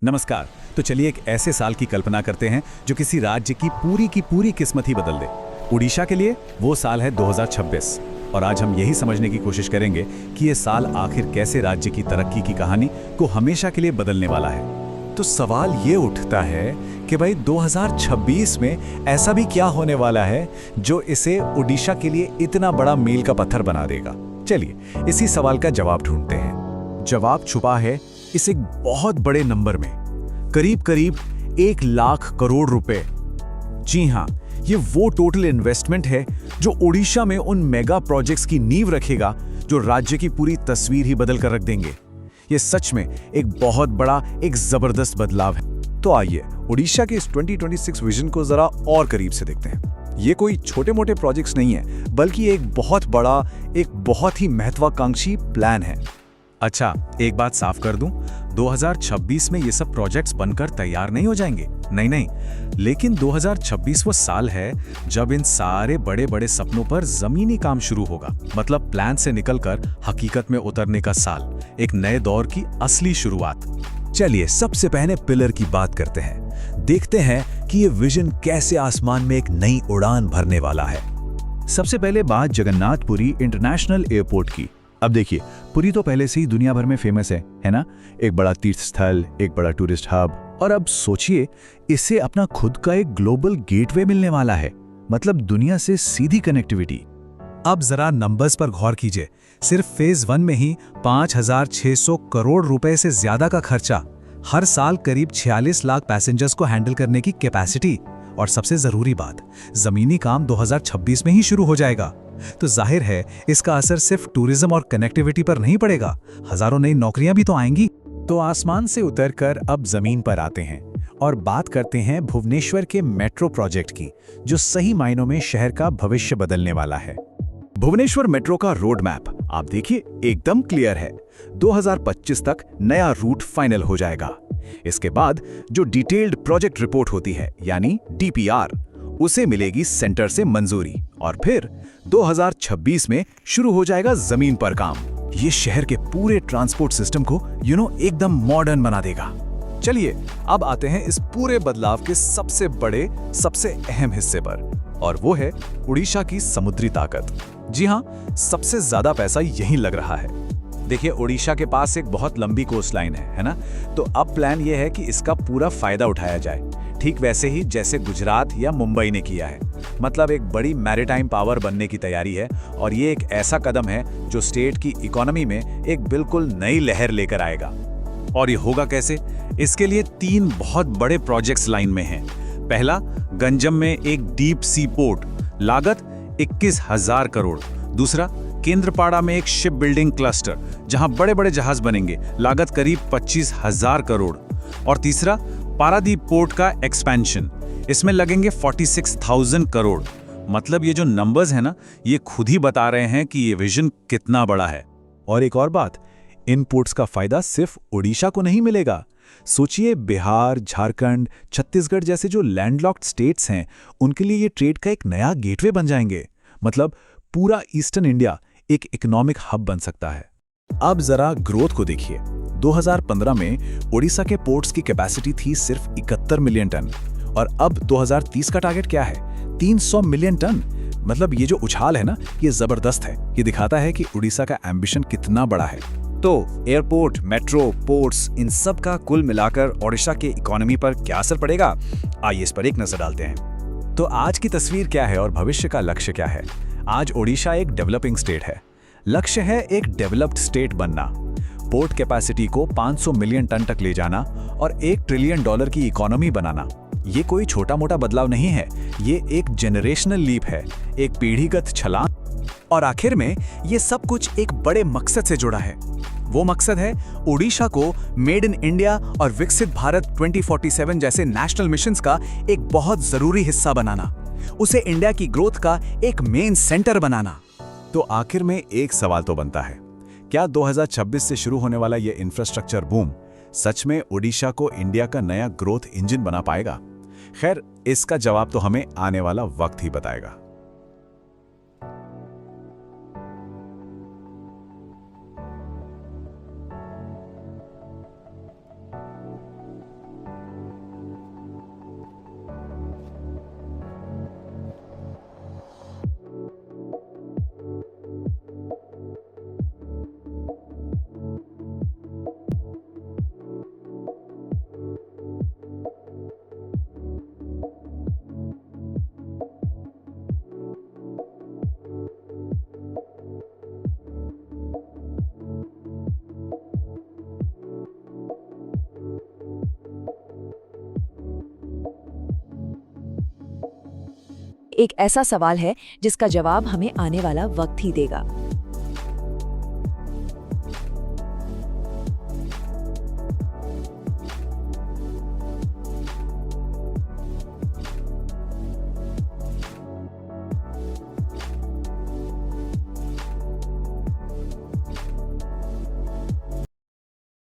नमस्कार। तो चलिए एक ऐसे साल की कल्पना करते हैं जो किसी राज्य की पूरी किस्मत ही बदल दे। उड़ीसा के लिए वो साल है 2026 और आज हम यही समझने की कोशिश करेंगे कि ये साल आखिर कैसे राज्य की तरक्की की कहानी को हमेशा के लिए बदलने वाला है। तो सवाल ये उठता है कि भाई 2026 में ऐसा भी क्या होने वाला है जो इसे उड़ीसा के लिए इतना बड़ा मील का पत्थर बना देगा। चलिए इसी सवाल का जवाब ढूंढते हैं। जवाब छुपा है इस एक बहुत बड़े नंबर में, करीब करीब 1,00,000 करोड़ रुपए। जी हाँ, ये वो टोटल इन्वेस्टमेंट है जो उड़ीसा में उन मेगा प्रोजेक्ट्स की नींव रखेगा जो राज्य की पूरी तस्वीर ही बदल कर रख देंगे। ये सच में एक बहुत बड़ा, एक जबरदस्त बदलाव है। तो आइए उड़ीसा के इस 2026 विजन को जरा और करीब से देखते हैं। ये कोई छोटे मोटे प्रोजेक्ट्स नहीं है, बल्कि एक बहुत बड़ा, एक बहुत ही महत्वाकांक्षी प्लान है। अच्छा, एक बात साफ कर दूं, 2026 में ये सब प्रोजेक्ट्स बनकर तैयार नहीं हो जाएंगे। नहीं, लेकिन 2026 वो साल है जब इन सारे बड़े बड़े सपनों पर जमीनी काम शुरू होगा। मतलब प्लान से निकलकर हकीकत में उतरने का साल, एक नए दौर की असली शुरुआत। चलिए सबसे पहले पिलर की बात करते हैं। देखते हैं कि ये विजन कैसे आसमान में एक नई उड़ान भरने वाला है। सबसे पहले बात जगन्नाथपुरी इंटरनेशनल एयरपोर्ट की। अब देखिए, पुरी तो पहले से ही दुनिया भर में फेमस है ना? एक बड़ा तीर्थ स्थल, एक बड़ा टूरिस्ट हब। और अब सोचिए, इसे अपना खुद का एक ग्लोबल गेटवे मिलने वाला है, मतलब दुनिया से सीधी कनेक्टिविटी। अब जरा नंबर्स पर गौर कीजिए। सिर्फ फेज 1 में ही 5,600 करोड़ रुपए से ज्यादा का खर्चा, हर साल करीब 46 लाख पैसेंजर्स को हैंडल करने की कैपेसिटी। और सबसे जरूरी बात, जमीनी काम 2026 में ही शुरू हो जाएगा। तो जाहिर है इसका असर सिर्फ टूरिज्म और कनेक्टिविटी पर नहीं पड़ेगा, हजारों नई नौकरियां भी तो आएंगी। तो आसमान से उतरकर अब जमीन पर आते हैं और बात करते हैं भुवनेश्वर के मेट्रो प्रोजेक्ट की, जो सही मायनों में शहर का भविष्य बदलने वाला है। भुवनेश्वर मेट्रो का रोड मैप आप देखिए, एकदम क्लियर है। 2025 तक नया रूट फाइनल हो जाएगा। इसके बाद जो डिटेल्ड प्रोजेक्ट रिपोर्ट होती है, यानी डीपीआर, उसे मिलेगी सेंटर से मंजूरी और फिर 2026 में शुरू हो जाएगा जमीन पर काम। ये शहर के पूरे ट्रांसपोर्ट सिस्टम को एकदम मॉडर्न बना देगा। चलिए अब आते हैं इस पूरे बदलाव के सबसे बड़े, सबसे अहम हिस्से पर, और वो है उड़ीसा की समुद्री ताकत। जी हाँ, सबसे ज्यादा पैसा यहीं लग रहा है। देखिए, उड़ीसा के पास एक बहुत लंबी कोस्ट लाइन है ना? तो अब प्लान ये है कि इसका पूरा फायदा उठाया जाए, ठीक वैसे ही जैसे गुजरात या मुंबई ने किया है। मतलब एक बड़ी मैरीटाइम पावर बनने की तैयारी है, और ये एक ऐसा कदम है जो स्टेट की इकोनॉमी में एक बिल्कुल नई लहर लेकर आएगा। और ये होगा कैसे? इसके लिए 3 बहुत बड़े प्रोजेक्ट्स लाइन में हैं। पहला, गंजम में एक डीप सी पोर्ट, लागत 21,000 करोड़। दूसरा, केंद्रपाड़ा में एक शिप बिल्डिंग क्लस्टर, जहां बड़े बड़े जहाज बनेंगे, लागत करीब 25,000 करोड़। और तीसरा, पारादीप पोर्ट का एक्सपेंशन, इसमें लगेंगे 46,000 करोड़। मतलब ये जो नंबर्स है ना, ये खुद ही बता रहे हैं कि ये विजन कितना बड़ा है। और एक और बात, इन पोर्ट्स का फायदा सिर्फ उड़ीसा को नहीं मिलेगा। सोचिए, बिहार, झारखंड, छत्तीसगढ़ जैसे जो लैंडलॉक्ड स्टेट्स हैं, उनके लिए ये ट्रेड का एक नया गेटवे बन जाएंगे। मतलब पूरा ईस्टर्न इंडिया एक इकोनॉमिक हब बन सकता है। अब जरा ग्रोथ को देखिए। 2015 में ओडिशा के पोर्ट्स की कैपेसिटी थी सिर्फ 71 मिलियन टन, और अब 2030 का टारगेट क्या है? 300 मिलियन टन। मतलब ये जो उछाल है ना, ये जबरदस्त है। ये दिखाता है कि उड़ीसा का एम्बिशन कितना बड़ा है। तो एयरपोर्ट, मेट्रो, पोर्ट्स, इन सब का कुल मिलाकर ओडिशा के इकोनॉमी पर क्या असर पड़ेगा? आइए इस पर एक नजर डालते हैं। तो आज की तस्वीर क्या है और भविष्य का लक्ष्य क्या है? आज ओडिशा एक डेवलपिंग स्टेट है। लक्ष्य है एक डेवलप्ड स्टेट बनना, पोर्ट कैपेसिटी को 500 मिलियन टन तक ले जाना और $1 ट्रिलियन की इकोनॉमी बनाना। ये कोई छोटा मोटा बदलाव नहीं है, ये एक जेनरेशनल लीप है, एक पीढ़ीगत छलांग। और आखिर में ये सब कुछ एक बड़े मकसद से जुड़ा है। वो मकसद है ओडिशा को मेड इन इंडिया और विकसित भारत 2047 जैसे नेशनल मिशंस का एक बहुत जरूरी हिस्सा बनाना, उसे इंडिया की ग्रोथ का एक मेन सेंटर बनाना। तो आखिर में एक सवाल तो बनता है, क्या 2026 से शुरू होने वाला ये इंफ्रास्ट्रक्चर बूम सच में ओडिशा को इंडिया का नया ग्रोथ इंजन बना पाएगा? खैर, इसका जवाब तो हमें आने वाला वक्त ही बताएगा। एक ऐसा सवाल है जिसका जवाब हमें आने वाला वक्त ही देगा।